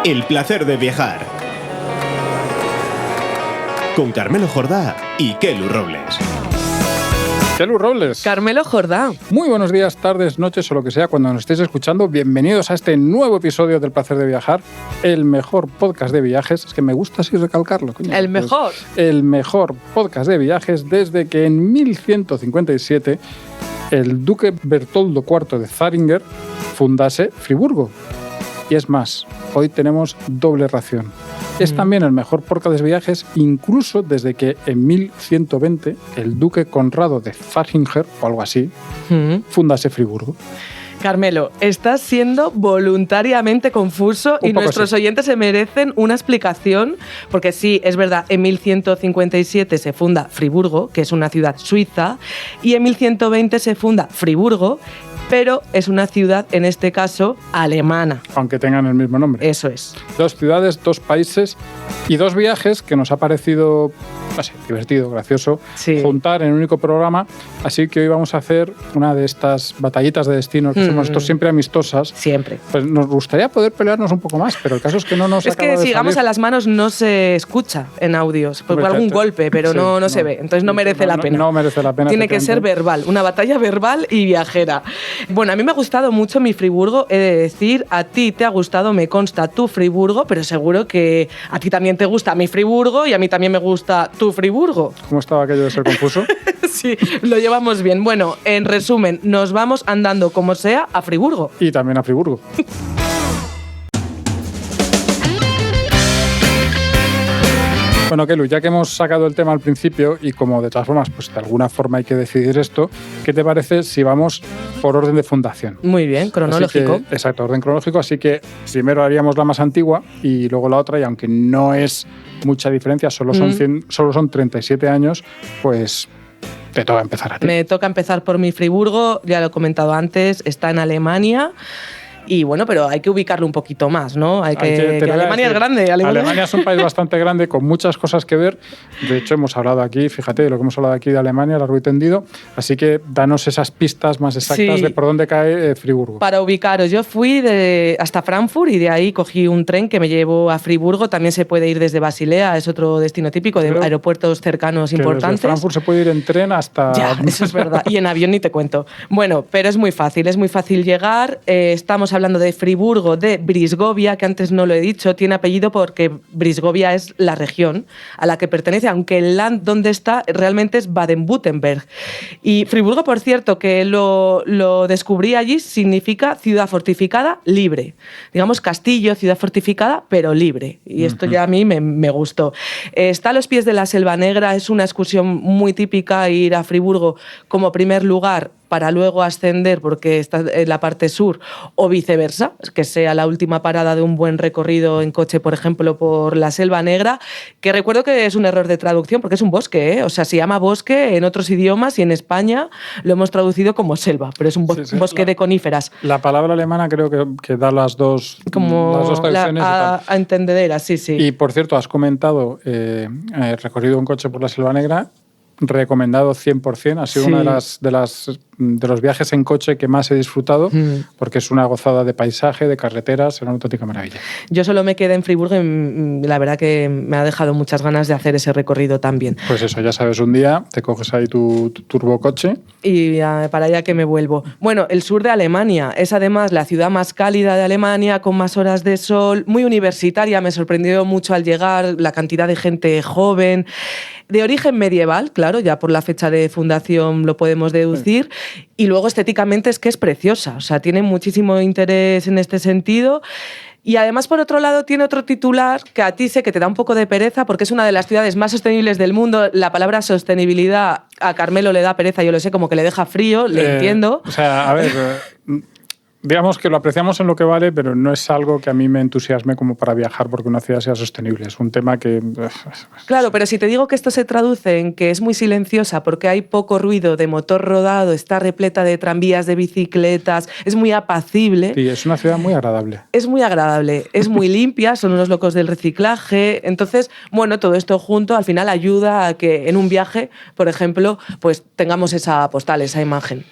El placer de viajar. Con Carmelo Jordá y Kelu Robles. Kelu Robles. Carmelo Jordá. Muy buenos días, tardes, noches o lo que sea cuando nos estéis escuchando. Bienvenidos a este nuevo episodio del Placer de Viajar, el mejor podcast de viajes. Es que me gusta así recalcarlo. Coño. El mejor. El mejor podcast de viajes desde que en 1157 el duque Bertoldo IV de Zähringen fundase Friburgo. Y es más, hoy tenemos doble ración. Es también el mejor podcast de viajes, incluso desde que en 1120 el duque Conrado de Zähringen, o algo así, fundase Friburgo. Carmelo, estás siendo voluntariamente confuso y nuestros oyentes se merecen una explicación, porque sí, es verdad, en 1157 se funda Friburgo, que es una ciudad suiza, y en 1120 se funda Friburgo, pero es una ciudad, en este caso, alemana. Aunque tengan el mismo nombre. Eso es. Dos ciudades, dos países y dos viajes que nos ha parecido, no sé, divertido, gracioso, juntar en un único programa. Así que hoy vamos a hacer una de estas batallitas de destino que somos nosotros siempre amistosas. Siempre. Pues nos gustaría poder pelearnos un poco más, pero el caso es que no nos acaba de salir. Es que si llegamos a las manos no se escucha en audios, por algún golpe, pero no se ve. Entonces no merece la pena. No merece la pena. Tiene que ser verbal, una batalla verbal y viajera. Bueno, a mí me ha gustado mucho mi Friburgo, he de decir, a ti te ha gustado, me consta, tu Friburgo, pero seguro que a ti también te gusta mi Friburgo y a mí también me gusta tu Friburgo. ¿Cómo estaba aquello de ser confuso? Sí, lo llevamos bien. Bueno, en resumen, nos vamos andando como sea a Friburgo. Y también a Friburgo. Bueno, Kelu, ya que hemos sacado el tema al principio y como de todas formas, pues de alguna forma hay que decidir esto, ¿qué te parece si vamos por orden de fundación? Muy bien, cronológico. Exacto, orden cronológico, así que primero haríamos la más antigua y luego la otra, y aunque no es mucha diferencia, solo son 37 años, pues te toca empezar a ti. Me toca empezar por mi Friburgo, ya lo he comentado antes, está en Alemania. Y bueno, pero hay que ubicarlo un poquito más, ¿no? Que Alemania es grande. Alemania es un país bastante grande con muchas cosas que ver. De hecho, hemos hablado aquí, fíjate, de lo que hemos hablado aquí de Alemania, largo y tendido. Así que danos esas pistas más exactas de por dónde cae Friburgo. Para ubicaros, yo fui hasta Frankfurt y de ahí cogí un tren que me llevó a Friburgo. También se puede ir desde Basilea, es otro destino típico de aeropuertos cercanos importantes. Desde Frankfurt se puede ir en tren hasta... Ya, eso es verdad. Y en avión ni te cuento. Bueno, pero es muy fácil llegar. Estamos hablando de Friburgo de Brisgovia, que antes no lo he dicho, tiene apellido porque Brisgovia es la región a la que pertenece, aunque el land donde está realmente es Baden-Württemberg. Y Friburgo, por cierto, que lo descubrí allí, significa ciudad fortificada libre. Digamos castillo, ciudad fortificada, pero libre. Y esto ya a mí me gustó. Está a los pies de la Selva Negra, es una excursión muy típica ir a Friburgo como primer lugar para luego ascender porque está en la parte sur o viceversa, que sea la última parada de un buen recorrido en coche, por ejemplo, por la Selva Negra, que recuerdo que es un error de traducción porque es un bosque, ¿eh? O sea, se llama bosque en otros idiomas y en España lo hemos traducido como selva, pero es un bosque de coníferas. La palabra alemana creo que da las dos traducciones. A entendedera, sí. Y por cierto, has comentado recorrido en coche por la Selva Negra. Recomendado 100%, ha sido uno de los viajes en coche que más he disfrutado, porque es una gozada de paisaje, de carreteras, es una auténtica maravilla. Yo solo me quedé en Friburgo y la verdad que me ha dejado muchas ganas de hacer ese recorrido también. Pues eso, ya sabes, un día te coges ahí tu turbocoche. Y para allá que me vuelvo. Bueno, el sur de Alemania es además la ciudad más cálida de Alemania, con más horas de sol, muy universitaria, me sorprendió mucho al llegar, la cantidad de gente joven, de origen medieval, claro, ya por la fecha de fundación lo podemos deducir, y luego estéticamente es que es preciosa, o sea, tiene muchísimo interés en este sentido. Y además, por otro lado, tiene otro titular que a ti sé que te da un poco de pereza porque es una de las ciudades más sostenibles del mundo. La palabra sostenibilidad a Carmelo le da pereza, yo lo sé, como que le deja frío, le entiendo. O sea, a ver... Digamos que lo apreciamos en lo que vale, pero no es algo que a mí me entusiasme como para viajar porque una ciudad sea sostenible. Es un tema que... Claro, pero si te digo que esto se traduce en que es muy silenciosa porque hay poco ruido de motor rodado, está repleta de tranvías, de bicicletas, es muy apacible. Sí, es una ciudad muy agradable. Es muy agradable, es muy limpia, son unos locos del reciclaje. Entonces, bueno, todo esto junto al final ayuda a que en un viaje, por ejemplo, pues tengamos esa postal, esa imagen.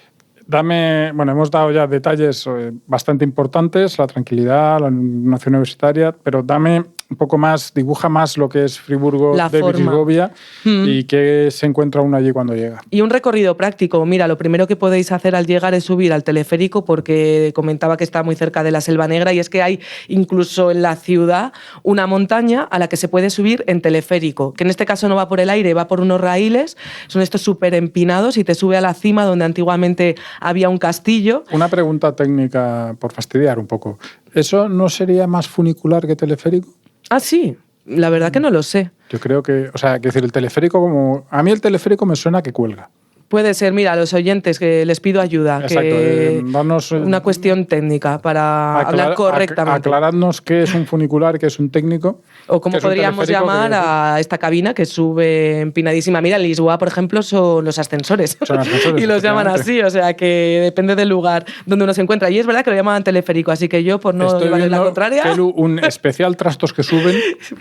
Bueno, hemos dado ya detalles bastante importantes, la tranquilidad, la nación universitaria, pero dame un poco más, dibuja más lo que es Friburgo de Brisgovia y qué se encuentra uno allí cuando llega. Y un recorrido práctico. Mira, lo primero que podéis hacer al llegar es subir al teleférico, porque comentaba que está muy cerca de la Selva Negra, y es que hay incluso en la ciudad una montaña a la que se puede subir en teleférico, que en este caso no va por el aire, va por unos raíles, son estos súper empinados y te sube a la cima donde antiguamente había un castillo. Una pregunta técnica, por fastidiar un poco. ¿Eso no sería más funicular que teleférico? Ah, sí, la verdad que no lo sé. Yo creo que, o sea, que decir, el teleférico como... A mí el teleférico me suena que cuelga. Puede ser, mira, a los oyentes que les pido ayuda. Exacto, que darnos una cuestión técnica para hablar correctamente. Aclaradnos qué es un funicular, qué es un técnico. O cómo podríamos llamar a esta cabina que sube empinadísima. Mira, en Lisboa, por ejemplo, son los ascensores. Son ascensores. Y los llaman así, o sea que depende del lugar donde uno se encuentra. Y es verdad que lo llamaban teleférico, así que yo, por no llevarles la contraria... Un especial trastos que suben.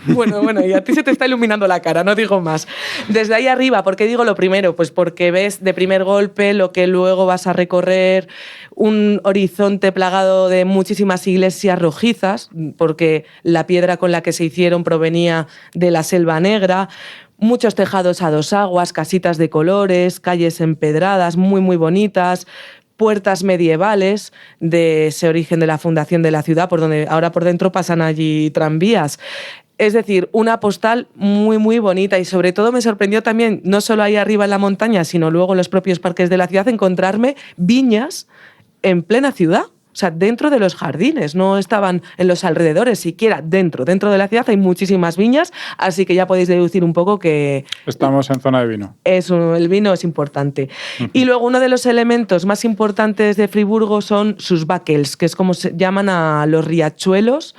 Bueno, y a ti se te está iluminando la cara, no digo más. Desde ahí arriba, ¿por qué digo lo primero? Pues porque ves de primer golpe lo que luego vas a recorrer, un horizonte plagado de muchísimas iglesias rojizas, porque la piedra con la que se hicieron provenía de la Selva Negra, muchos tejados a dos aguas, casitas de colores, calles empedradas muy, muy bonitas, puertas medievales de ese origen de la fundación de la ciudad, por donde ahora por dentro pasan allí tranvías. Es decir, una postal muy, muy bonita, y sobre todo me sorprendió también, no solo ahí arriba en la montaña, sino luego en los propios parques de la ciudad, encontrarme viñas en plena ciudad. O sea, dentro de los jardines, no estaban en los alrededores, siquiera dentro de la ciudad hay muchísimas viñas, así que ya podéis deducir un poco que... Estamos en zona de vino. El vino es importante. Y luego uno de los elementos más importantes de Friburgo son sus bakels, que es como se llaman a los riachuelos,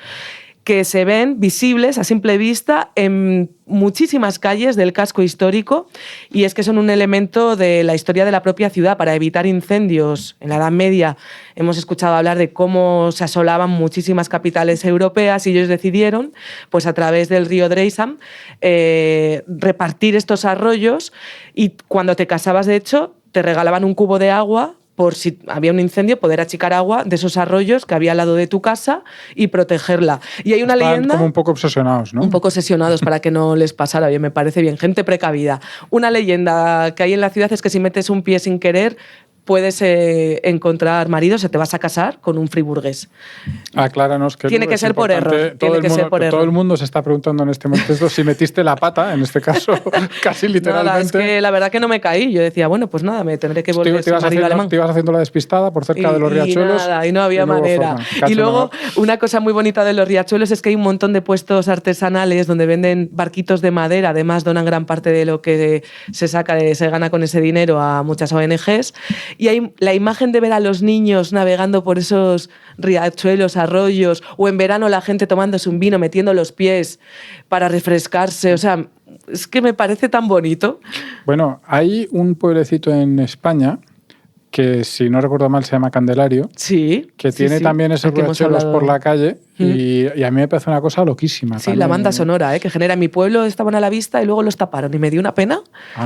que se ven visibles a simple vista en muchísimas calles del casco histórico, y es que son un elemento de la historia de la propia ciudad. Para evitar incendios en la Edad Media hemos escuchado hablar de cómo se asolaban muchísimas capitales europeas, y ellos decidieron, pues a través del río Dreisam, repartir estos arroyos, y cuando te casabas, de hecho, te regalaban un cubo de agua por si había un incendio, poder achicar agua de esos arroyos que había al lado de tu casa y protegerla. Y hay una leyenda... como un poco obsesionados, ¿no? Un poco obsesionados para que no les pasara. Bien, me parece bien. Gente precavida. Una leyenda que hay en la ciudad es que si metes un pie sin querer, puedes encontrar marido, o sea, te vas a casar con un friburgués. Acláranos que tiene que ser por error. Todo el mundo se está preguntando en este momento si metiste la pata, en este caso, casi literalmente. Nada, es que la verdad que no me caí. Yo decía, bueno, pues nada, me tendré que volver a marido alemán. Te ibas haciendo la despistada por cerca de los riachuelos. Y no había manera. Y luego, una cosa muy bonita de los riachuelos es que hay un montón de puestos artesanales donde venden barquitos de madera. Además, donan gran parte de lo que se gana con ese dinero a muchas ONGs. Y hay la imagen de ver a los niños navegando por esos riachuelos, arroyos, o en verano la gente tomándose un vino, metiendo los pies para refrescarse. O sea, es que me parece tan bonito. Bueno, hay un pueblecito en España que, si no recuerdo mal, se llama Candelario, sí, que tiene también esos riachuelos por la calle, y a mí me parece una cosa loquísima. Sí, también. La banda sonora que genera. En mi pueblo estaban a la vista y luego los taparon, y me dio una pena,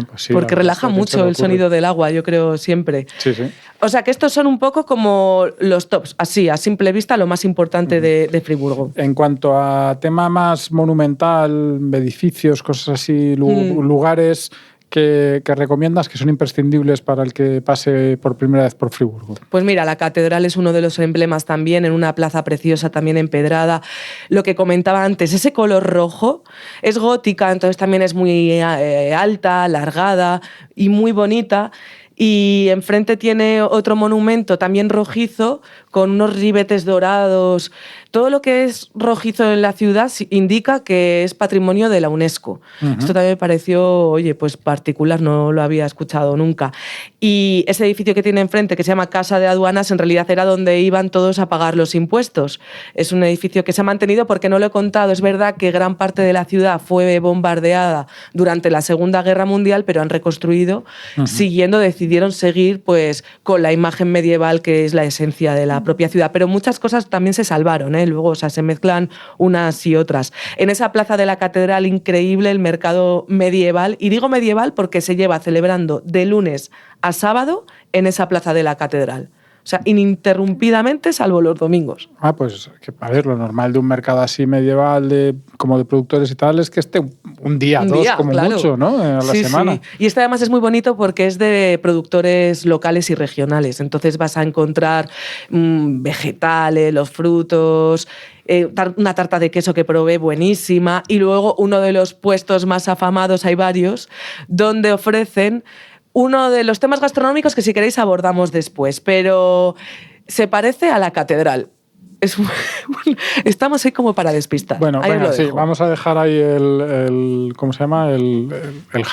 pues sí, porque relaja mucho el sonido del agua, yo creo, siempre. Sí, sí. O sea, que estos son un poco como los tops, así, a simple vista, lo más importante de Friburgo. En cuanto a tema más monumental, edificios, cosas así, lugares... que recomiendas que son imprescindibles para el que pase por primera vez por Friburgo? Pues mira, la catedral es uno de los emblemas también, en una plaza preciosa, también empedrada. Lo que comentaba antes, ese color rojo es gótica, entonces también es muy alta, alargada y muy bonita. Y enfrente tiene otro monumento también rojizo, con unos ribetes dorados. Todo lo que es rojizo en la ciudad indica que es patrimonio de la UNESCO. Esto también me pareció, oye, pues particular, no lo había escuchado nunca. Y ese edificio que tiene enfrente, que se llama Casa de Aduanas, en realidad era donde iban todos a pagar los impuestos. Es un edificio que se ha mantenido porque, no lo he contado, es verdad que gran parte de la ciudad fue bombardeada durante la Segunda Guerra Mundial, pero han reconstruido siguiendo, decía decidieron seguir pues con la imagen medieval que es la esencia de la propia ciudad. Pero muchas cosas también se salvaron, ¿eh? Luego, o sea, se mezclan unas y otras. En esa plaza de la catedral, increíble el mercado medieval, y digo medieval porque se lleva celebrando de lunes a sábado en esa plaza de la catedral. O sea, ininterrumpidamente, salvo los domingos. Ah, pues, a ver, lo normal de un mercado así medieval, como de productores y tal, es que esté un día, dos, como claro. Mucho, ¿no? A la semana. Sí. Y este además es muy bonito porque es de productores locales y regionales. Entonces vas a encontrar vegetales, los frutos, una tarta de queso que probé buenísima, y luego uno de los puestos más afamados, hay varios, donde ofrecen uno de los temas gastronómicos que si queréis abordamos después, pero se parece a la catedral. Estamos ahí como para despistar. Bueno, venga, sí, vamos a dejar ahí el ¿cómo se llama? El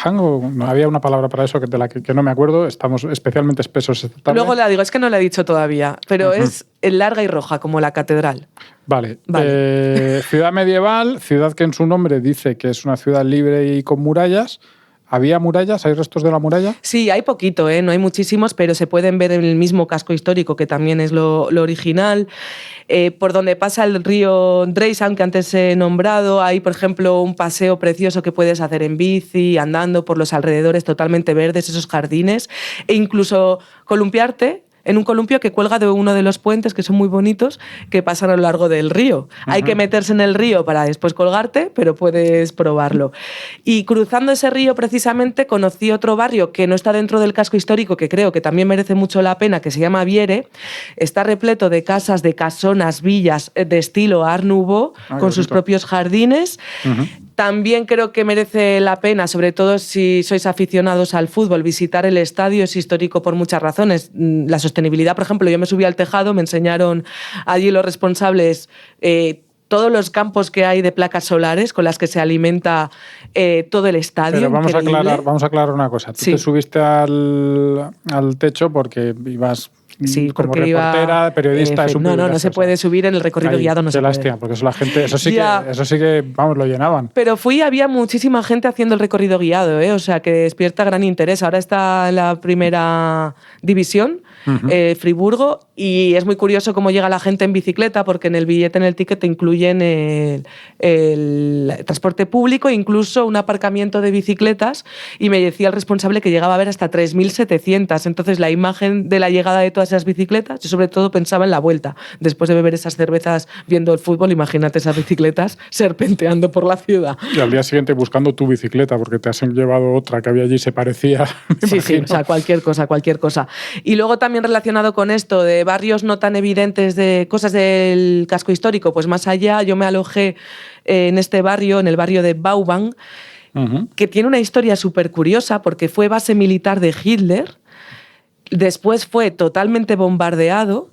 hang, no había una palabra para eso de la que no me acuerdo. Estamos especialmente espesos esta tarde. Luego la digo, es que no la he dicho todavía, pero es larga y roja, como la catedral. Vale. Ciudad medieval, ciudad que en su nombre dice que es una ciudad libre y con murallas. ¿Había murallas? ¿Hay restos de la muralla? Sí, hay poquito, no hay muchísimos, pero se pueden ver en el mismo casco histórico, que también es lo original. Por donde pasa el río Dreisam, que antes he nombrado, hay, por ejemplo, un paseo precioso que puedes hacer en bici, andando por los alrededores totalmente verdes, esos jardines, e incluso columpiarte en un columpio que cuelga de uno de los puentes, que son muy bonitos, que pasan a lo largo del río. Hay que meterse en el río para después colgarte, pero puedes probarlo. Y cruzando ese río, precisamente, conocí otro barrio que no está dentro del casco histórico, que creo que también merece mucho la pena, que se llama Viere. Está repleto de casas, de casonas, villas de estilo Art Nouveau, con sus propios jardines. También creo que merece la pena, sobre todo si sois aficionados al fútbol, visitar el estadio. Es histórico por muchas razones. La sostenibilidad, por ejemplo, yo me subí al tejado, me enseñaron allí los responsables todos los campos que hay de placas solares con las que se alimenta todo el estadio. Pero vamos a aclarar una cosa. Tú te subiste al techo porque ibas... Sí, como reportera, periodista, es un periodista. No se puede subir en el recorrido guiado, no se puede. Lástima, porque eso la gente, eso sí que, vamos, lo llenaban. Pero había muchísima gente haciendo el recorrido guiado, o sea, que despierta gran interés. Ahora está en la primera división, Friburgo, y es muy curioso cómo llega la gente en bicicleta, porque en el billete, en el ticket, te incluyen el transporte público, incluso un aparcamiento de bicicletas, y me decía el responsable que llegaba a haber hasta 3.700. Entonces, la imagen de la llegada de todas esas bicicletas, yo sobre todo pensaba en la vuelta. Después de beber esas cervezas viendo el fútbol, imagínate esas bicicletas serpenteando por la ciudad. Y al día siguiente buscando tu bicicleta, porque te has llevado otra que había allí y se parecía. Sí, o sea, cualquier cosa. Y luego también relacionado con esto de barrios no tan evidentes, de cosas del casco histórico, pues más allá, yo me alojé en este barrio, en el barrio de Vauban, que tiene una historia súper curiosa porque fue base militar de Hitler. Después fue totalmente bombardeado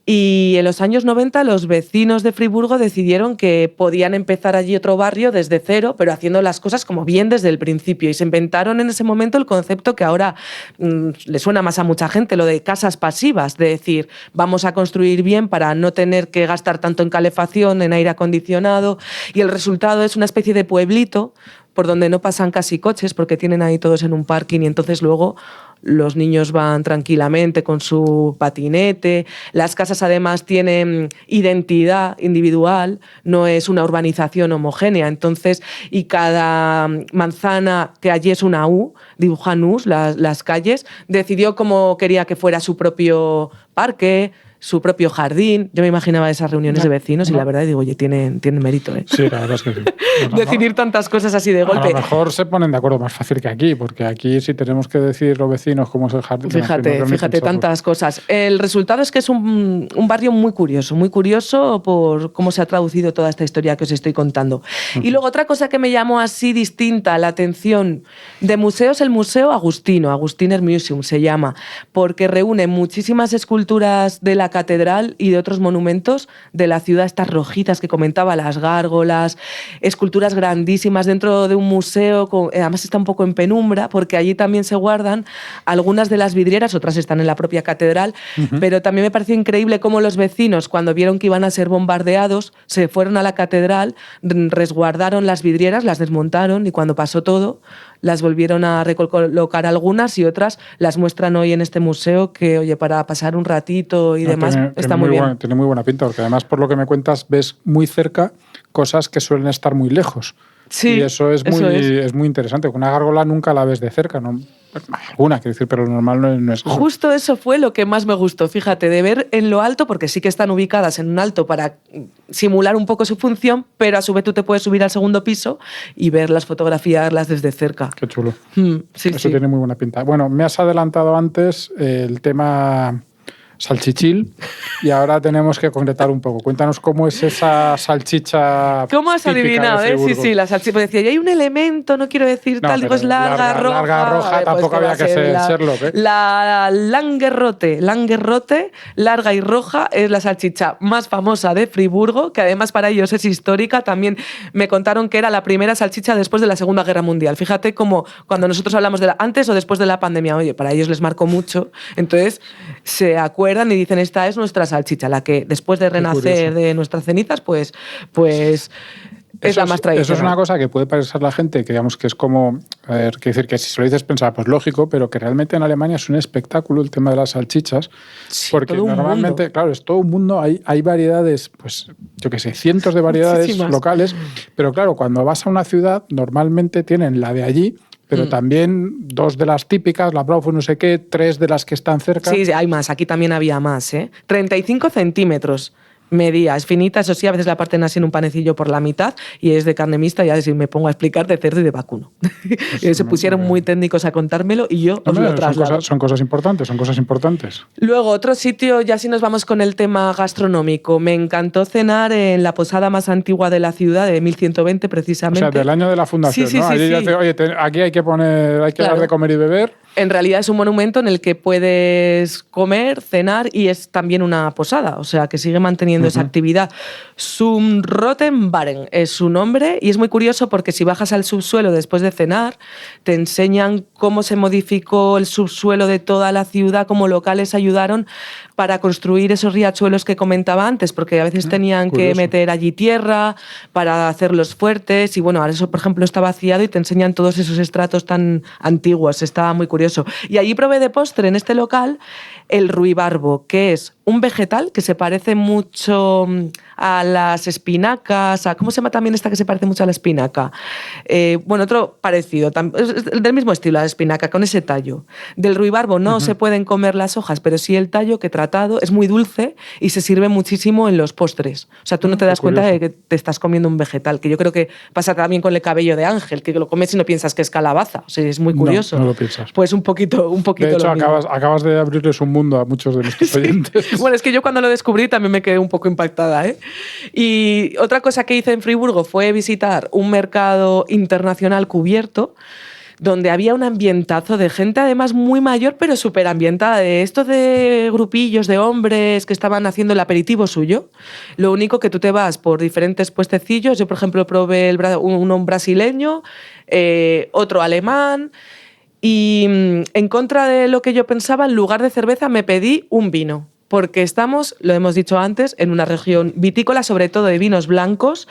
y en los años 90 los vecinos de Friburgo decidieron que podían empezar allí otro barrio desde cero, pero haciendo las cosas como bien desde el principio. Y se inventaron en ese momento el concepto que ahora le suena más a mucha gente, lo de casas pasivas, de decir, vamos a construir bien para no tener que gastar tanto en calefacción, en aire acondicionado. Y el resultado es una especie de pueblito por donde no pasan casi coches porque tienen ahí todos en un parking, y entonces luego los niños van tranquilamente con su patinete. Las casas además tienen identidad individual, no es una urbanización homogénea. Entonces, y cada manzana, que allí es una U, dibujan U's las calles, decidió cómo quería que fuera su propio parque, su propio jardín. Yo me imaginaba esas reuniones de vecinos y la verdad digo, oye, tienen mérito. Sí, la verdad es que sí. Decidir tantas cosas así de golpe. A lo mejor se ponen de acuerdo más fácil que aquí, porque aquí sí tenemos que decir los vecinos cómo es el jardín. Fíjate tantas cosas. El resultado es que es un barrio muy curioso por cómo se ha traducido toda esta historia que os estoy contando. Y luego otra cosa que me llamó así distinta la atención de museos, el Museo Agustiner Museum se llama, porque reúne muchísimas esculturas de la catedral y de otros monumentos de la ciudad, estas rojitas que comentaba, las gárgolas, esculturas grandísimas dentro de un museo, además está un poco en penumbra, porque allí también se guardan algunas de las vidrieras, otras están en la propia catedral, pero también me pareció increíble cómo los vecinos, cuando vieron que iban a ser bombardeados, se fueron a la catedral, resguardaron las vidrieras, las desmontaron y cuando pasó todo, las volvieron a recolocar algunas y otras las muestran hoy en este museo que, oye, para pasar un ratito y demás, está muy bien. Tiene muy buena pinta, porque además, por lo que me cuentas, ves muy cerca cosas que suelen estar muy lejos. Sí, y eso es muy interesante. Una gárgola nunca la ves de cerca, ¿no? Alguna, quiero decir, pero lo normal no es eso. Justo eso fue lo que más me gustó, fíjate, de ver en lo alto, porque sí que están ubicadas en un alto para simular un poco su función, pero a su vez tú te puedes subir al segundo piso y verlas, fotografiarlas desde cerca. Qué chulo. Sí, eso tiene muy buena pinta. Bueno, me has adelantado antes el tema salchichil y ahora tenemos que concretar un poco. Cuéntanos cómo es esa salchicha. ¿Cómo has adivinado? Sí, la salchicha. Pues decía, y hay un elemento, no quiero decir tal, digo, es larga, roja. Larga, roja, tampoco pues había que ser Sherlock, ¿eh? La Langerrote, larga y roja, es la salchicha más famosa de Friburgo, que además para ellos es histórica. También me contaron que era la primera salchicha después de la Segunda Guerra Mundial. Fíjate cómo cuando nosotros hablamos de antes o después de la pandemia, oye, para ellos les marcó mucho. Entonces se acuerdan y dicen, esta es nuestra salchicha, la que después de renacer de nuestras cenizas, pues es la más tradicional. Eso es una cosa que puede parecer la gente, que digamos que es como, a ver, que decir que si se lo dices pensar, pues lógico, pero que realmente en Alemania es un espectáculo el tema de las salchichas, sí, porque normalmente, mundo. Claro, es todo un mundo, hay variedades, pues yo qué sé, cientos de variedades muchísimas locales, pero claro, cuando vas a una ciudad, normalmente tienen la de allí, pero también 2 de las típicas, la Braufe no sé qué, 3 de las que están cerca. Sí, hay más, aquí también había más, 35 centímetros medía, es finita, eso sí, a veces la parten así en un panecillo por la mitad y es de carne mixta, ya si me pongo a explicar, de cerdo y de vacuno. Se pusieron muy técnicos a contármelo y yo os lo traslado. Son cosas importantes. Luego, otro sitio, ya si nos vamos con el tema gastronómico, me encantó cenar en la posada más antigua de la ciudad, de 1120 precisamente. O sea, del año de la fundación, sí, ¿no? Sí, sí. Oye, aquí hay que dar de comer y beber. En realidad es un monumento en el que puedes comer, cenar y es también una posada, o sea que sigue manteniendo esa actividad. Zum Rottenbaren es su nombre y es muy curioso porque si bajas al subsuelo después de cenar te enseñan cómo se modificó el subsuelo de toda la ciudad, cómo locales ayudaron para construir esos riachuelos que comentaba antes, porque a veces tenían que meter allí tierra para hacerlos fuertes y bueno, ahora eso por ejemplo está vaciado y te enseñan todos esos estratos tan antiguos, estaba muy curioso. Y allí probé de postre en este local el ruibarbo, que es un vegetal que se parece mucho a las espinacas, ¿cómo se llama también esta que se parece mucho a la espinaca? Bueno, otro parecido, del mismo estilo a la espinaca, con ese tallo. Del ruibarbo no se pueden comer las hojas, pero sí el tallo, que tratado, es muy dulce y se sirve muchísimo en los postres. O sea, tú no te das cuenta de que te estás comiendo un vegetal, que yo creo que pasa también con el cabello de ángel, que lo comes y no piensas que es calabaza. O sea, es muy curioso. No lo piensas. Pues un poquito de hecho, acabas de abrirles un mundo a muchos de nuestros oyentes. Bueno, es que yo cuando lo descubrí también me quedé un poco impactada, ¿eh? Y otra cosa que hice en Friburgo fue visitar un mercado internacional cubierto donde había un ambientazo de gente además muy mayor pero súper ambientada, de estos de grupillos de hombres que estaban haciendo el aperitivo suyo. Lo único que tú te vas por diferentes puestecillos, yo por ejemplo probé uno brasileño, otro alemán. Y en contra de lo que yo pensaba, en lugar de cerveza me pedí un vino, porque estamos, lo hemos dicho antes, en una región vitícola, sobre todo de vinos blancos,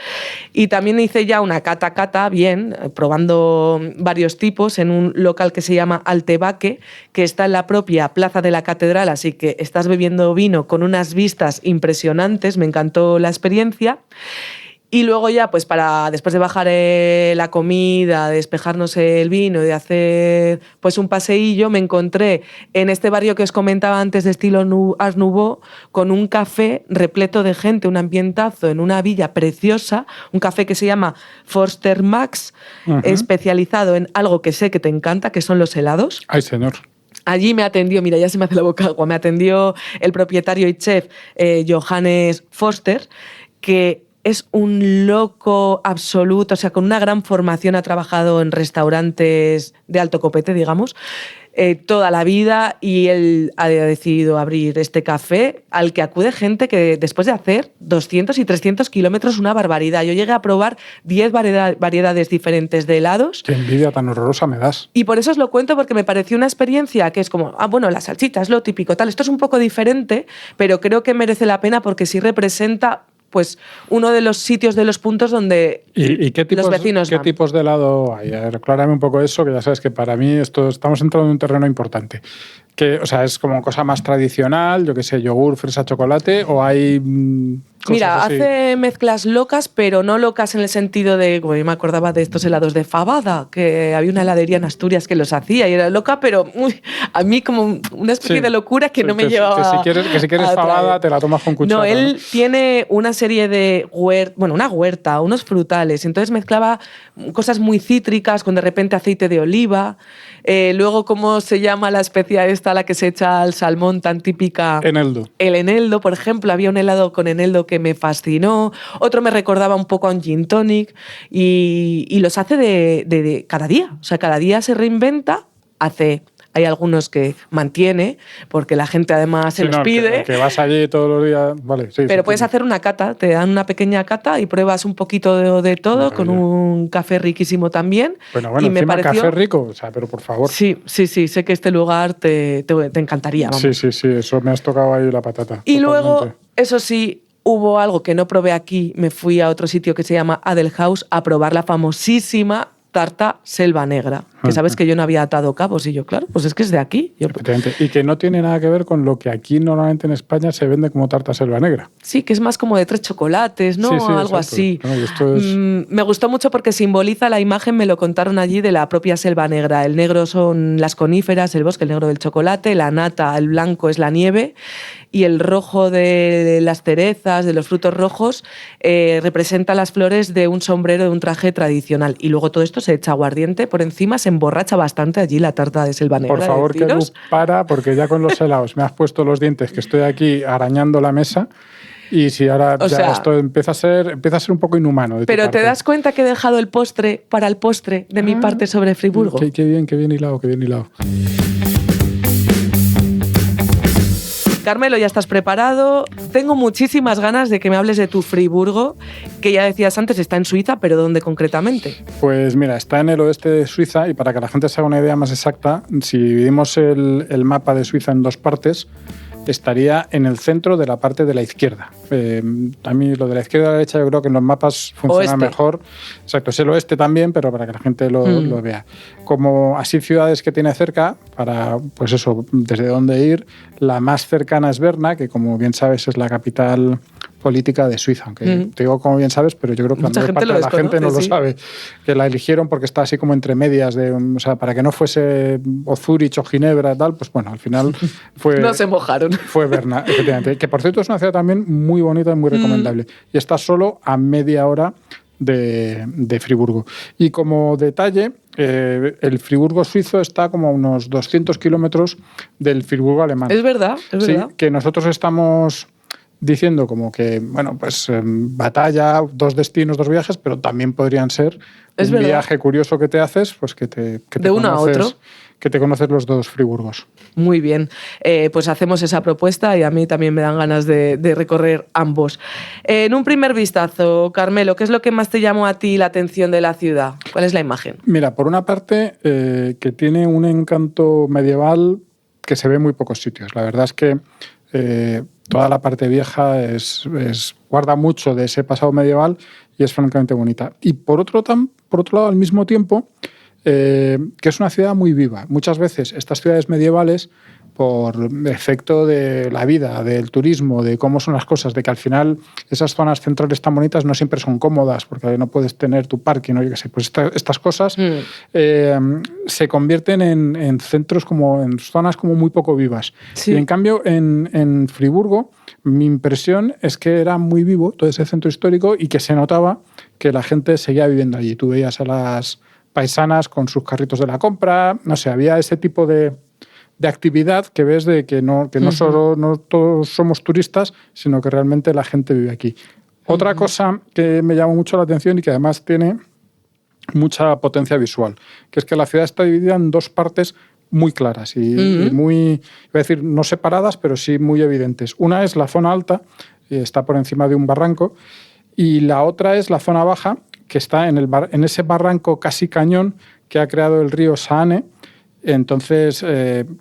y también hice ya una cata bien, probando varios tipos en un local que se llama Altebaque, que está en la propia plaza de la catedral, así que estás bebiendo vino con unas vistas impresionantes, me encantó la experiencia. Y luego ya, pues después de bajar la comida, de despejarnos el vino y de hacer pues un paseillo, me encontré en este barrio que os comentaba antes de estilo Ars Nouveau, con un café repleto de gente, un ambientazo en una villa preciosa, un café que se llama Forster Max, especializado en algo que sé que te encanta, que son los helados. Ay, señor. Allí me atendió, mira, ya se me hace la boca agua, me atendió el propietario y chef Johannes Forster, que es un loco absoluto, o sea, con una gran formación, ha trabajado en restaurantes de alto copete, digamos. toda la vida, y él ha decidido abrir este café al que acude gente que después de hacer 200 y 300 kilómetros, una barbaridad. Yo llegué a probar 10 variedades diferentes de helados. Qué envidia tan horrorosa me das. Y por eso os lo cuento, porque me pareció una experiencia que es como, bueno, la salchicha es lo típico, tal. Esto es un poco diferente, pero creo que merece la pena porque sí representa pues uno de los sitios, de los puntos donde ¿Y qué tipos, los vecinos qué van. tipos de helado hay? A ver, aclárame un poco eso, que ya sabes que para mí estamos entrando en un terreno importante. Que, o sea, es como cosa más tradicional, yo qué sé, yogur, fresa, chocolate, o hay cosas Mira, así. hace mezclas locas, pero no locas en el sentido de, como yo me acordaba de estos helados de fabada, que había una heladería en Asturias que los hacía y era loca, pero a mí como una especie Sí. de locura que no me Que llevaba. si quieres a fabada, traer. te la tomas con cuchara. No, él tiene una serie de una huerta, unos frutales, entonces mezclaba cosas muy cítricas con de repente aceite de oliva. Luego, ¿cómo se llama la especia esta a la que se echa al salmón tan típica? Eneldo. El eneldo, por ejemplo, había un helado con eneldo que me fascinó, otro me recordaba un poco a un gin tonic, y los hace de cada día, o sea, cada día se reinventa, hay algunos que mantiene, porque la gente además se los pide. Que vas allí todos los días, vale, sí. Pero sí, puedes sí. hacer una cata, te dan una pequeña cata y pruebas un poquito de todo, Maravilla. con un café riquísimo también. Bueno, y me encima pareció... café rico, o sea, pero por favor. Sí, sé que este lugar te encantaría. Vamos. Sí, eso me has tocado ahí la patata. Y totalmente. luego, eso sí, hubo algo que no probé aquí, me fui a otro sitio que se llama Adelhaus a probar la famosísima tarta Selva Negra, que sabes que yo no había atado cabos, y yo, claro, pues es que es de aquí. Efectivamente. Y que no tiene nada que ver con lo que aquí normalmente en España se vende como tarta Selva Negra. Sí, que es más como de 3 chocolates, ¿no? Sí, Algo exacto. así. No, esto es... Me gustó mucho porque simboliza la imagen, me lo contaron allí, de la propia Selva Negra. El negro son las coníferas, el bosque, el negro del chocolate, la nata, el blanco es la nieve, y el rojo de las cerezas, de los frutos rojos, representa las flores de un sombrero, de un traje tradicional. Y luego todo esto se echa aguardiente por encima, se emborracha bastante allí la tarta de Selva Negra. Por favor, que deciros. para, porque ya con los helados me has puesto los dientes, que estoy aquí arañando la mesa. Y si ahora O sea, esto empieza a ser un poco inhumano. De tu Pero parte. te das cuenta que he dejado el postre para el postre de mi parte sobre Friburgo. Qué bien hilado, qué bien hilado. Carmelo, ya estás preparado. Tengo muchísimas ganas de que me hables de tu Friburgo, que ya decías antes está en Suiza, pero ¿dónde concretamente? Pues mira, está en el oeste de Suiza, y para que la gente se haga una idea más exacta, si dividimos el mapa de Suiza en dos partes, estaría en el centro de la parte de la izquierda. A mí lo de la izquierda y la derecha yo creo que en los mapas funciona Oeste. mejor. Exacto, es el oeste también, pero para que la gente lo vea. Como así ciudades que tiene cerca, para pues eso, desde dónde ir, la más cercana es Berna, que como bien sabes es la capital política de Suiza, aunque te digo como bien sabes, pero yo creo que la Mucha mayor gente parte lo de la gente no desconoce, lo sí. sabe, que la eligieron porque está así como entre medias, o sea, para que no fuese o Zúrich o Ginebra, tal, pues bueno, al final fue... No se mojaron. Fue Berna, efectivamente. Que por cierto es una ciudad también muy bonita y muy recomendable. Y está solo a media hora de Friburgo. Y como detalle, el Friburgo suizo está como a unos 200 kilómetros del Friburgo alemán. Es verdad, es Sí, verdad. que nosotros estamos diciendo como que, bueno, pues batalla, 2 destinos, 2 viajes, pero también podrían ser Es un verdad. viaje curioso que te haces, pues que te De uno a conoces, otro. que te conoces los dos Friburgos. Muy bien, pues hacemos esa propuesta y a mí también me dan ganas de recorrer ambos. En un primer vistazo, Carmelo, ¿qué es lo que más te llamó a ti la atención de la ciudad? ¿Cuál es la imagen? Mira, por una parte, que tiene un encanto medieval que se ve en muy pocos sitios. La verdad es que toda la parte vieja guarda mucho de ese pasado medieval y es francamente bonita. Y por otro lado, al mismo tiempo, que es una ciudad muy viva. Muchas veces estas ciudades medievales, por efecto de la vida, del turismo, de cómo son las cosas, de que al final esas zonas centrales tan bonitas no siempre son cómodas, porque no puedes tener tu parking, ¿no? Yo qué sé, pues estas cosas se convierten en centros en zonas como muy poco vivas. Sí. Y en cambio, en Friburgo, mi impresión es que era muy vivo todo ese centro histórico y que se notaba que la gente seguía viviendo allí. Tú veías a las paisanas con sus carritos de la compra, no sé, había ese tipo de actividad que ves de que no solo no todos somos turistas, sino que realmente la gente vive aquí. Otra cosa que me llamó mucho la atención y que además tiene mucha potencia visual, que es que la ciudad está dividida en 2 partes muy claras y muy, iba a decir, no separadas, pero sí muy evidentes. Una es la zona alta, está por encima de un barranco, y la otra es la zona baja, que está en ese barranco casi cañón que ha creado el río Saane. Entonces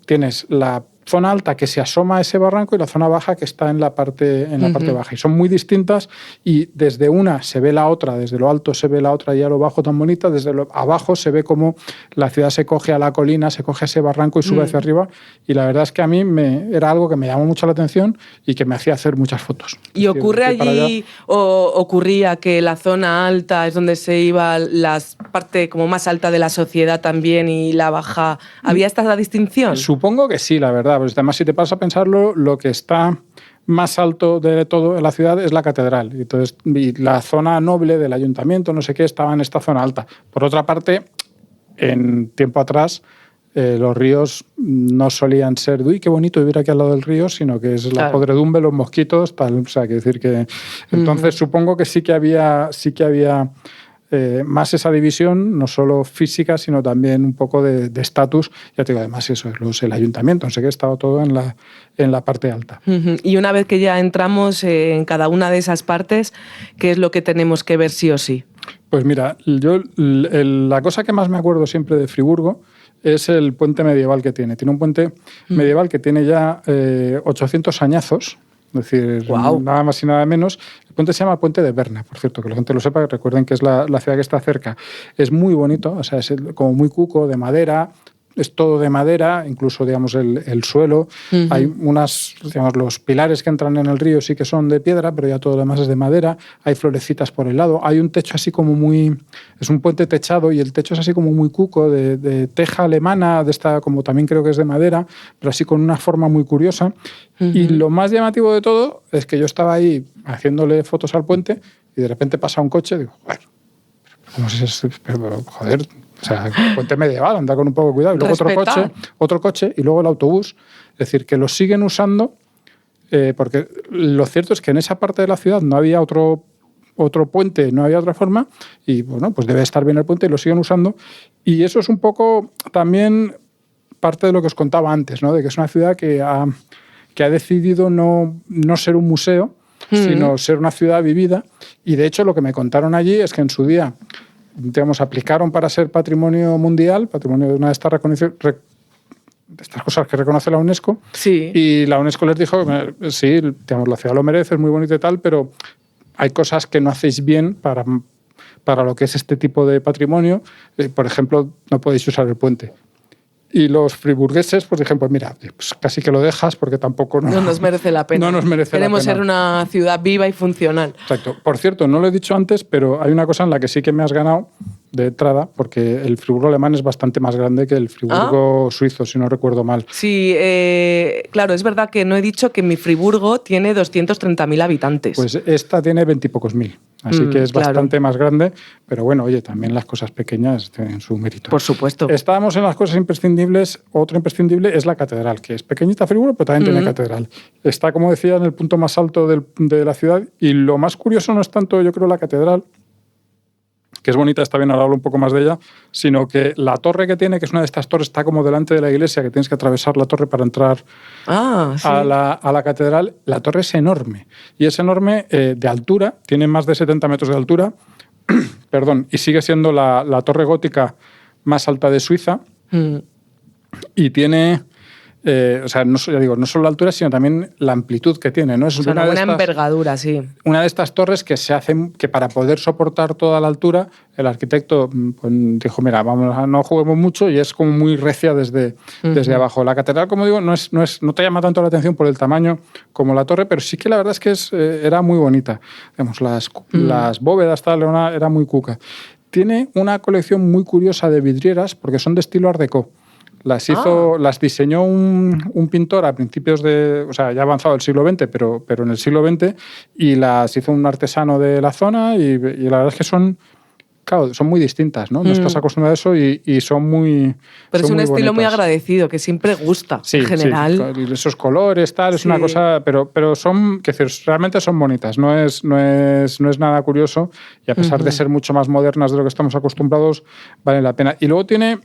tienes la zona alta que se asoma a ese barranco y la zona baja que está en la parte baja. Y son muy distintas y desde una se ve la otra, desde lo alto se ve la otra y a lo bajo tan bonita, desde lo abajo se ve como la ciudad se coge a la colina, se coge a ese barranco y sube hacia arriba. Y la verdad es que a mí era algo que me llamó mucho la atención y que me hacía hacer muchas fotos. ¿Y ocurre allí o ocurría que la zona alta es donde se iba la parte como más alta de la sociedad también y la baja? ¿Había esta distinción? Supongo que sí, la verdad. Pues además, si te pasas a pensarlo, lo que está más alto de todo en la ciudad es la catedral. Entonces, y la zona noble del ayuntamiento, no sé qué, estaba en esta zona alta. Por otra parte, en tiempo atrás, los ríos no solían ser, uy, qué bonito vivir aquí al lado del río, sino que es la podredumbre, los mosquitos, tal. O sea, que decir que... Entonces, supongo que sí que había más esa división, no solo física, sino también un poco de estatus. Ya te digo, además eso es el ayuntamiento, no sé qué, estaba todo en la parte alta. Y una vez que ya entramos en cada una de esas partes, ¿qué es lo que tenemos que ver sí o sí? Pues mira, yo la cosa que más me acuerdo siempre de Friburgo es el puente medieval que tiene. Tiene un puente medieval que tiene ya 800 añazos. Es decir, nada más y nada menos. El puente se llama Puente de Berna, por cierto, que la gente lo sepa, que recuerden que es la ciudad que está cerca. Es muy bonito, o sea, es como muy cuco, de madera, es todo de madera, incluso, digamos, el suelo. Hay digamos, los pilares que entran en el río sí que son de piedra, pero ya todo lo demás es de madera. Hay florecitas por el lado. Hay un techo así como muy... Es un puente techado y el techo es así como muy cuco, de teja alemana, de esta, como también creo que es de madera, pero así con una forma muy curiosa. Y lo más llamativo de todo es que yo estaba ahí haciéndole fotos al puente y de repente pasa un coche y digo, joder, ¿cómo es eso? Joder, o sea, puente medieval, anda con un poco de cuidado. Y luego otro coche y luego el autobús. Es decir, que lo siguen usando porque lo cierto es que en esa parte de la ciudad no había otro puente, no había otra forma y bueno, pues debe estar bien el puente y lo siguen usando. Y eso es un poco también parte de lo que os contaba antes, ¿no? De que es una ciudad que ha decidido no ser un museo, sino ser una ciudad vivida. Y de hecho lo que me contaron allí es que en su día, digamos, aplicaron para ser patrimonio mundial, patrimonio de una de estas cosas que reconoce la UNESCO. Sí. Y la UNESCO les dijo, sí, digamos, la ciudad lo merece, es muy bonito y tal, pero hay cosas que no hacéis bien para lo que es este tipo de patrimonio. Por ejemplo, no podéis usar el puente. Y los friburgueses, pues dijeron, pues mira, pues casi que lo dejas porque tampoco... No nos merece la pena. No nos merece la pena. Queremos ser una ciudad viva y funcional. Exacto. Por cierto, no lo he dicho antes, pero hay una cosa en la que sí que me has ganado de entrada, porque el Friburgo alemán es bastante más grande que el Friburgo suizo, si no recuerdo mal. Sí, claro, es verdad que no he dicho que mi Friburgo tiene 230.000 habitantes. Pues esta tiene 20 y pocos mil, así que es bastante más grande, pero bueno, oye, también las cosas pequeñas tienen su mérito. Por supuesto. Estábamos en las cosas imprescindibles, otro imprescindible es la catedral, que es pequeñita Friburgo, pero también tiene catedral. Está, como decía, en el punto más alto de la ciudad y lo más curioso no es tanto, yo creo, la catedral, que es bonita, está bien, ahora hablo un poco más de ella, sino que la torre que tiene, que es una de estas torres, está como delante de la iglesia, que tienes que atravesar la torre para entrar a la catedral. La torre es enorme, y es enorme de altura, tiene más de 70 metros de altura, perdón, y sigue siendo la torre gótica más alta de Suiza, y tiene... o sea, no solo la altura, sino también la amplitud que tiene, ¿no? Es una buena envergadura, sí. Una de estas torres que se hacen, que para poder soportar toda la altura, el arquitecto pues, dijo, mira, no juguemos mucho, y es como muy recia desde abajo. La catedral, como digo, no te llama tanto la atención por el tamaño como la torre, pero sí que la verdad es que era muy bonita. Digamos, las bóvedas, tal, era muy cuca. Tiene una colección muy curiosa de vidrieras, porque son de estilo Art Deco. Las diseñó un pintor a principios o sea, ya avanzado el siglo XX, pero en el siglo XX, y las hizo un artesano de la zona, y la verdad es que son muy distintas, ¿no? No estás acostumbrado a eso y son muy... Pero son es un estilo bonitas. muy agradecido, que siempre gusta, en general. Sí, esos colores, tal, es una cosa... Pero son, realmente son bonitas, no es nada curioso, y a pesar de ser mucho más modernas de lo que estamos acostumbrados, vale la pena. Y luego tiene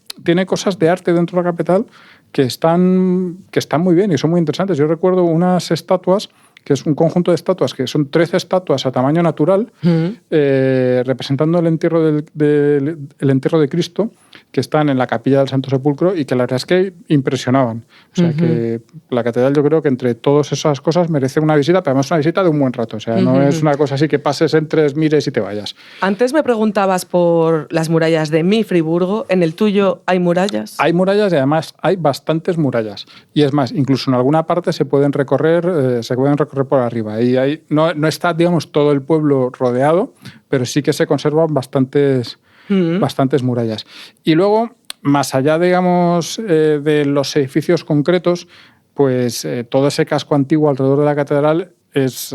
cosas de arte dentro de la capital que están muy bien y son muy interesantes. Yo recuerdo unas estatuas, que es un conjunto de estatuas, que son 13 estatuas a tamaño natural, representando el entierro el entierro de Cristo, que están en la capilla del Santo Sepulcro y que la verdad es que impresionaban. O sea, que la catedral, yo creo que entre todas esas cosas merece una visita, pero además una visita de un buen rato. O sea, no es una cosa así que pases, entres, mires y te vayas. Antes me preguntabas por las murallas de mi Friburgo. ¿En el tuyo hay murallas? Hay murallas y además hay bastantes murallas. Y es más, incluso en alguna parte se pueden recorrer por arriba. Y no está, digamos, todo el pueblo rodeado, pero sí que se conservan bastantes murallas. Y luego, más allá, digamos, de los edificios concretos, pues todo ese casco antiguo alrededor de la catedral es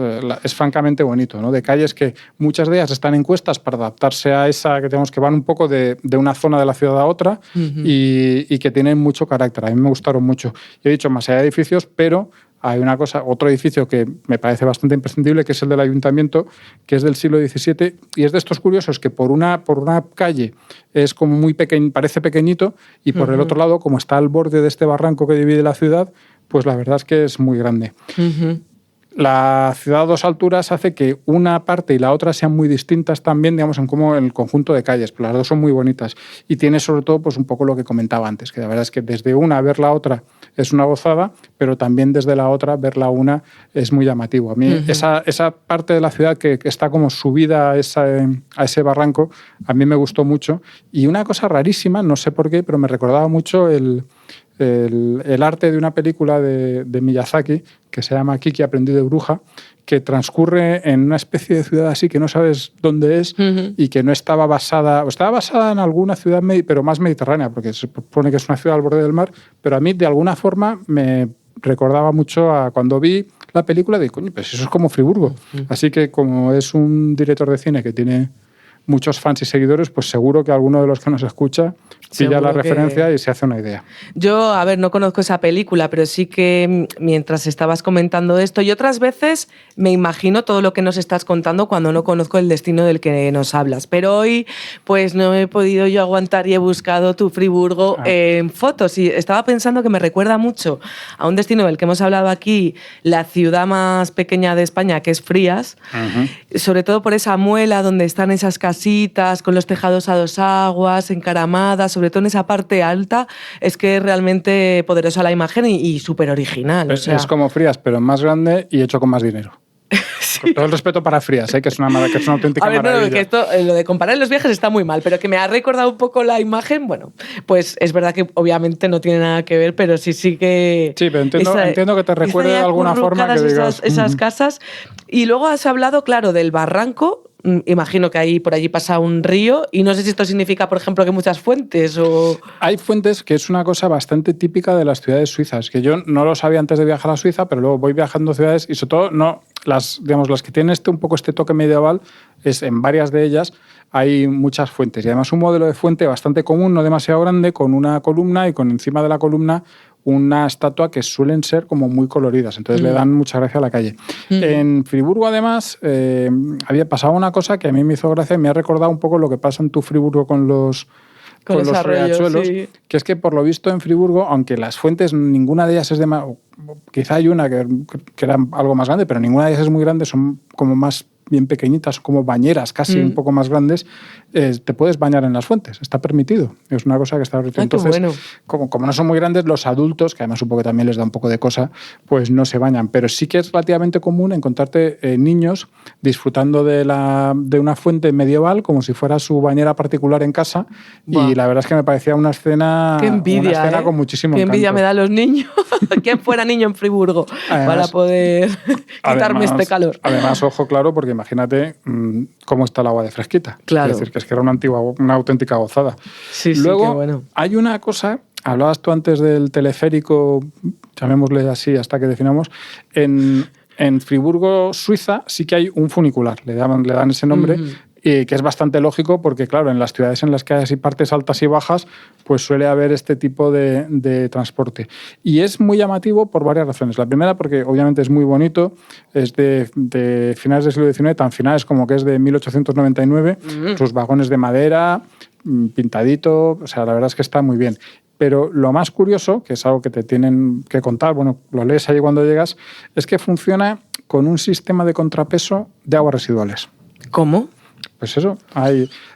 francamente bonito, ¿no? De calles que muchas de ellas están en cuestas para adaptarse a esa, que digamos que van un poco de una zona de la ciudad a otra y que tienen mucho carácter. A mí me gustaron mucho. Yo he dicho más allá de edificios, pero hay otro edificio que me parece bastante imprescindible, que es el del ayuntamiento, que es del siglo XVII, y es de estos curiosos que por una calle es como muy pequeño, parece pequeñito, y por el otro lado, como está al borde de este barranco que divide la ciudad, pues la verdad es que es muy grande. La ciudad a dos alturas hace que una parte y la otra sean muy distintas también, digamos, en el conjunto de calles, pero las dos son muy bonitas. Y tiene sobre todo pues un poco lo que comentaba antes, que la verdad es que desde una ver la otra es una gozada, pero también desde la otra ver la una es muy llamativo. A mí esa parte de la ciudad que está como subida a ese barranco, a mí me gustó mucho. Y una cosa rarísima, no sé por qué, pero me recordaba mucho el arte de una película de Miyazaki que se llama Kiki, aprendí de bruja, que transcurre en una especie de ciudad así que no sabes dónde es y que no estaba basada, o estaba basada en alguna ciudad pero más mediterránea, porque se supone que es una ciudad al borde del mar, pero a mí de alguna forma me recordaba mucho a cuando vi la película de, coño, pues eso es como Friburgo. Así que como es un director de cine que tiene muchos fans y seguidores, pues seguro que alguno de los que nos escucha pilla la referencia y se hace una idea. Yo, a ver, no conozco esa película, pero sí que mientras estabas comentando esto, y otras veces me imagino todo lo que nos estás contando cuando no conozco el destino del que nos hablas. Pero hoy, pues no he podido yo aguantar y he buscado tu Friburgo en fotos. Y estaba pensando que me recuerda mucho a un destino del que hemos hablado aquí, la ciudad más pequeña de España, que es Frías, sobre todo por esa muela donde están esas casitas con los tejados a dos aguas, encaramadas, sobre todo en esa parte alta, es que es realmente poderosa la imagen y súper original. Es como Frías, pero más grande y hecho con más dinero. Sí. Con todo el respeto para Frías, que es una auténtica maravilla. No, que esto, lo de comparar los viajes está muy mal, pero que me ha recordado un poco la imagen, bueno, pues es verdad que obviamente no tiene nada que ver, pero sí que... Sí, pero entiendo que te recuerde de alguna forma que digas... Esas casas. Y luego has hablado, claro, del barranco. Imagino que por allí pasa un río y no sé si esto significa, por ejemplo, que muchas fuentes o... Hay fuentes, que es una cosa bastante típica de las ciudades suizas, que yo no lo sabía antes de viajar a Suiza, pero luego voy viajando a ciudades y sobre todo las que tienen un poco este toque medieval, en varias de ellas hay muchas fuentes y además un modelo de fuente bastante común, no demasiado grande, con una columna y con encima de la columna una estatua que suelen ser como muy coloridas, entonces le dan mucha gracia a la calle. En Friburgo, además, había pasado una cosa que a mí me hizo gracia y me ha recordado un poco lo que pasa en tu Friburgo con los riachuelos, sí. Que es que por lo visto en Friburgo, aunque las fuentes, ninguna de ellas es quizá hay una que era algo más grande, pero ninguna de ellas es muy grande, son como más bien pequeñitas, como bañeras casi un poco más grandes, te puedes bañar en las fuentes, está permitido, es una cosa que está permitida. Entonces, bueno. como no son muy grandes, los adultos, que además supongo que también les da un poco de cosa, pues no se bañan, pero sí que es relativamente común encontrarte niños disfrutando de una fuente medieval como si fuera su bañera particular en casa. Wow. Y la verdad es que me parecía una escena, qué envidia, con muchísimo encanto. Qué envidia encanto. Me da los niños. ¿Quién fuera niño en Friburgo para poder quitarme este calor? Además, ojo claro, porque imagínate cómo está el agua de fresquita. Claro. Es decir, que era una auténtica gozada. Sí, luego, qué bueno. Hay una cosa, hablabas tú antes del teleférico, llamémosle así hasta que definamos, en Friburgo, Suiza, sí que hay un funicular, le dan ese nombre, y que es bastante lógico porque, claro, en las ciudades en las que hay así partes altas y bajas, pues suele haber este tipo de transporte. Y es muy llamativo por varias razones. La primera, porque obviamente es muy bonito, es de finales del siglo XIX, tan finales como que es de 1899, sus vagones de madera, pintadito, o sea, la verdad es que está muy bien. Pero lo más curioso, que es algo que te tienen que contar, bueno, lo lees ahí cuando llegas, es que funciona con un sistema de contrapeso de aguas residuales. ¿Cómo? Pues eso,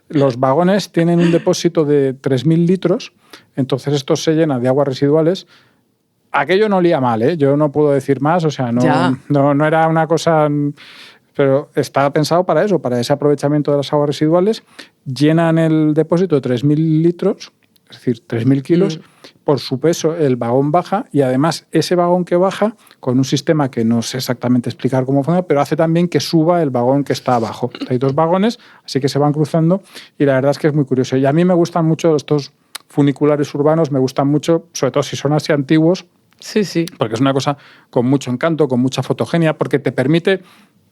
los vagones tienen un depósito de 3.000 litros, entonces esto se llena de aguas residuales. Aquello no olía mal, ¿eh? Yo no puedo decir más, o sea, no era una cosa... Pero está pensado para eso, para ese aprovechamiento de las aguas residuales. Llenan el depósito de 3.000 litros, es decir, 3.000 kilos. Por su peso el vagón baja y además ese vagón que baja, con un sistema que no sé exactamente explicar cómo funciona, pero hace también que suba el vagón que está abajo. Hay 2 vagones, así que se van cruzando y la verdad es que es muy curioso. Y a mí me gustan mucho estos funiculares urbanos, me gustan mucho, sobre todo si son así antiguos, Sí. porque es una cosa con mucho encanto, con mucha fotogenia, porque te permite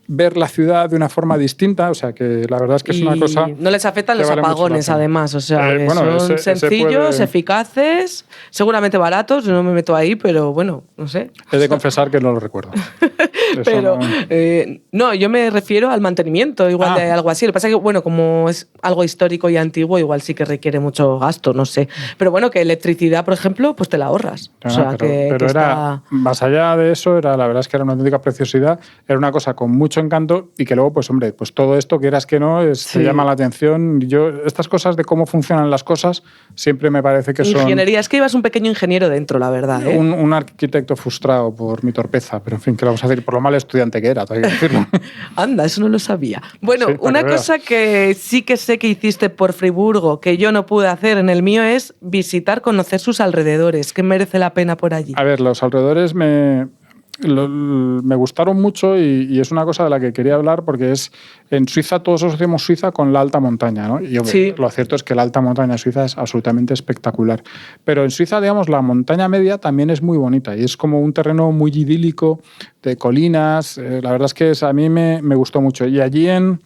ver la ciudad de una forma distinta, o sea que la verdad es que es una cosa... No les afectan los vale apagones, además, o sea, que bueno, son sencillos, puede... eficaces, seguramente baratos, no me meto ahí, pero bueno, no sé. He de confesar que no lo recuerdo. Pero no, yo me refiero al mantenimiento, igual de algo así. Lo que pasa es que, bueno, como es algo histórico y antiguo, igual sí que requiere mucho gasto, no sé. Pero bueno, que electricidad, por ejemplo, pues te la ahorras. No, o sea, pero era, más allá de eso, la verdad es que era una auténtica preciosidad, era una cosa con mucho encanto y que luego, pues hombre, pues todo esto, quieras que no, te llama la atención. Estas cosas de cómo funcionan las cosas siempre me parece que son... Ingeniería, es que ibas un pequeño ingeniero dentro, la verdad. Un arquitecto frustrado por mi torpeza, pero en fin, ¿qué vamos a decir? Por lo mal estudiante que era, hay que decirlo. Anda, eso no lo sabía. Bueno, Sí, una cosa que sí que sé que hiciste por Friburgo, que yo no pude hacer en el mío, es visitar, conocer sus alrededores. ¿Qué merece la pena por allí? A ver, los alrededores me gustaron mucho y es una cosa de la que quería hablar porque en Suiza todos asociamos Suiza con la alta montaña, ¿no? Y lo cierto es que la alta montaña de Suiza es absolutamente espectacular. Pero en Suiza, digamos, la montaña media también es muy bonita y es como un terreno muy idílico de colinas. La verdad es que a mí me gustó mucho. Y allí en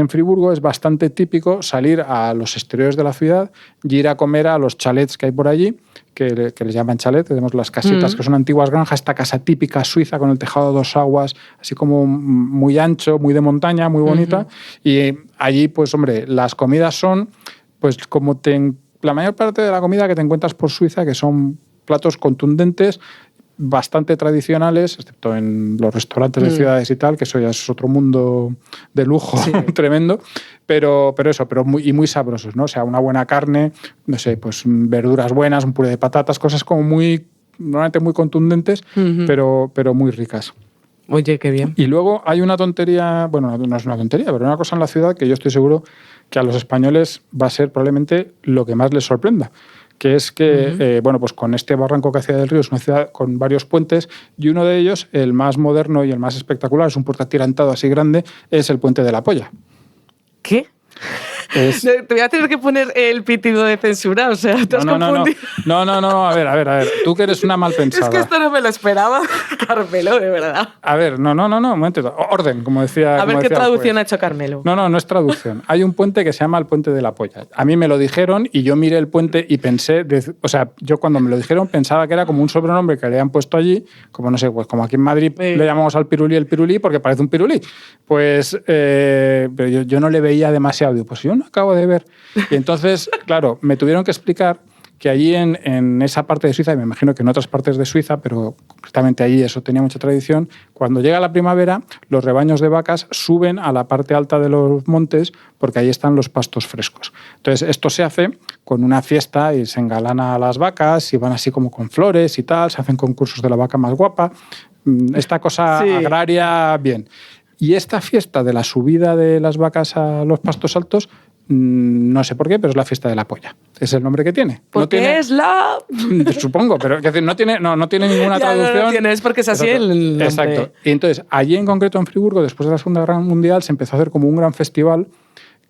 Friburgo es bastante típico salir a los exteriores de la ciudad y ir a comer a los chalets que hay por allí, que les llaman chalet, tenemos las casitas que son antiguas granjas, esta casa típica suiza con el tejado a 2 aguas, así como muy ancho, muy de montaña, muy bonita. Y allí, pues hombre, las comidas son, pues como la mayor parte de la comida que te encuentras por Suiza, que son platos contundentes, bastante tradicionales, excepto en los restaurantes de ciudades y tal, que eso ya es otro mundo de lujo tremendo, pero muy sabrosos, ¿no? O sea, una buena carne, no sé, pues verduras buenas, un puré de patatas, cosas como normalmente muy contundentes, pero muy ricas. Oye, qué bien. Y luego hay una tontería, bueno, no es una tontería, pero una cosa en la ciudad que yo estoy seguro que a los españoles va a ser probablemente lo que más les sorprenda, que es que, bueno, pues con este barranco que hacía del río es una ciudad con varios puentes y uno de ellos, el más moderno y el más espectacular, es un puente atirantado así grande, es el puente de la Polla. ¿Qué? Te voy a tener que poner el pitido de censura, o sea, te has confundido. No, a ver, tú que eres una mal pensada. Es que esto no me lo esperaba, Carmelo, de verdad. A ver, no, un momento, orden, como decía. A ver qué traducción ha hecho Carmelo. No es traducción. Hay un puente que se llama el Puente de la Polla. A mí me lo dijeron y yo miré el puente y pensé, o sea, yo cuando me lo dijeron pensaba que era como un sobrenombre que le habían puesto allí, como no sé, pues como aquí en Madrid le llamamos al pirulí el pirulí porque parece un pirulí. Pues, pero yo no le veía demasiado. Digo, pues yo no acabo de ver. Y entonces, claro, me tuvieron que explicar que allí en esa parte de Suiza, y me imagino que en otras partes de Suiza, pero concretamente allí eso tenía mucha tradición, cuando llega la primavera, los rebaños de vacas suben a la parte alta de los montes porque ahí están los pastos frescos. Entonces, esto se hace con una fiesta y se engalana a las vacas y van así como con flores y tal, se hacen concursos de la vaca más guapa. Esta cosa agraria, bien. Y esta fiesta de la subida de las vacas a los pastos altos, no sé por qué, pero es la fiesta de la polla. Es el nombre que tiene. Porque es la... Supongo, pero es decir, no tiene ninguna traducción. No tiene, es porque es así el nombre. Exacto. Y entonces, allí en concreto en Friburgo, después de la Segunda Guerra Mundial, se empezó a hacer como un gran festival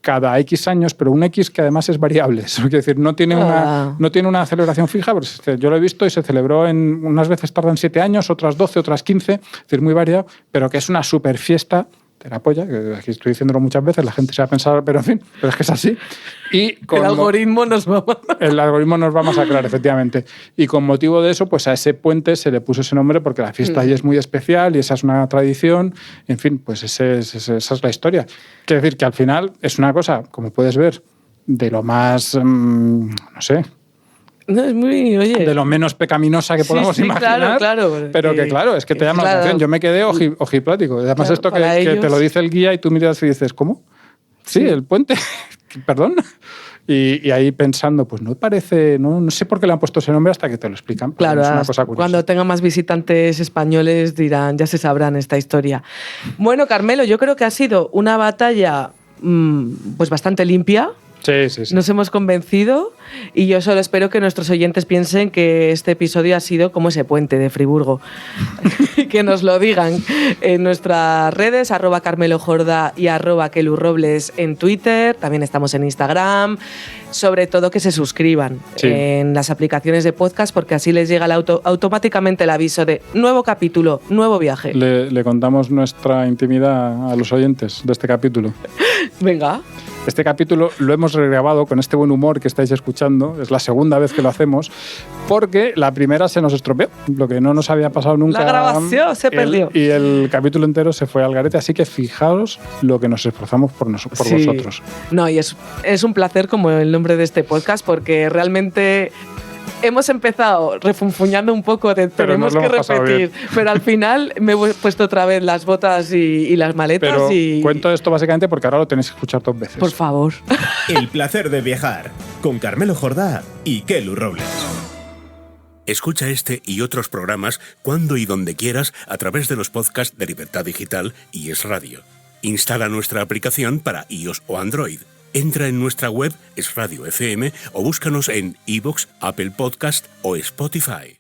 cada X años, pero un X que además es variable. Es decir, no tiene una celebración fija, pues yo lo he visto y se celebró unas veces tardan 7 años, otras 12, otras 15, es decir, muy variado, pero que es una super fiesta de la polla, que aquí estoy diciéndolo muchas veces, la gente se va a pensar, pero en fin, pero es que es así. Y el algoritmo nos va a masacrar, efectivamente. Y con motivo de eso, pues a ese puente se le puso ese nombre porque la fiesta ahí es muy especial y esa es una tradición. En fin, pues esa es la historia. Quiere decir que al final es una cosa, como puedes ver, de lo más, no sé, No, es muy, oye. De lo menos pecaminosa que podamos imaginar. Claro. Pero que claro, es que te llama la atención. Yo me quedé ojiplático. Además, claro, esto que te lo dice el guía y tú miras y dices, ¿cómo? Sí, el puente. Perdón. Y ahí pensando, pues no parece, no sé por qué le han puesto ese nombre hasta que te lo explican. Claro, es una cosa curiosa. Cuando tengan más visitantes españoles dirán, ya se sabrán esta historia. Bueno, Carmelo, yo creo que ha sido una batalla pues bastante limpia. Sí. Nos hemos convencido y yo solo espero que nuestros oyentes piensen que este episodio ha sido como ese puente de Friburgo. Que nos lo digan en nuestras redes, @CarmeloJorda y @KeluRobles en Twitter. También estamos en Instagram. Sobre todo que se suscriban en las aplicaciones de podcast porque así les llega automáticamente el aviso de nuevo capítulo, nuevo viaje. Le contamos nuestra intimidad a los oyentes de este capítulo. Venga. Este capítulo lo hemos regrabado con este buen humor que estáis escuchando. Es la segunda vez que lo hacemos porque la primera se nos estropeó, lo que no nos había pasado nunca. La grabación se perdió. Y el capítulo entero se fue al garete, así que fijaos lo que nos esforzamos por vosotros. No, y es un placer como el nombre de este podcast porque realmente hemos empezado refunfuñando un poco de tenemos que repetir, pero al final me he puesto otra vez las botas y las maletas. Pero y cuento esto básicamente porque ahora lo tenéis que escuchar 2 veces. Por favor. El placer de viajar con Carmelo Jordá y Kelu Robles. Escucha este y otros programas cuando y donde quieras a través de los podcasts de Libertad Digital y Es Radio. Instala nuestra aplicación para iOS o Android. Entra en nuestra web Es Radio FM o búscanos en iVoox, Apple Podcast o Spotify.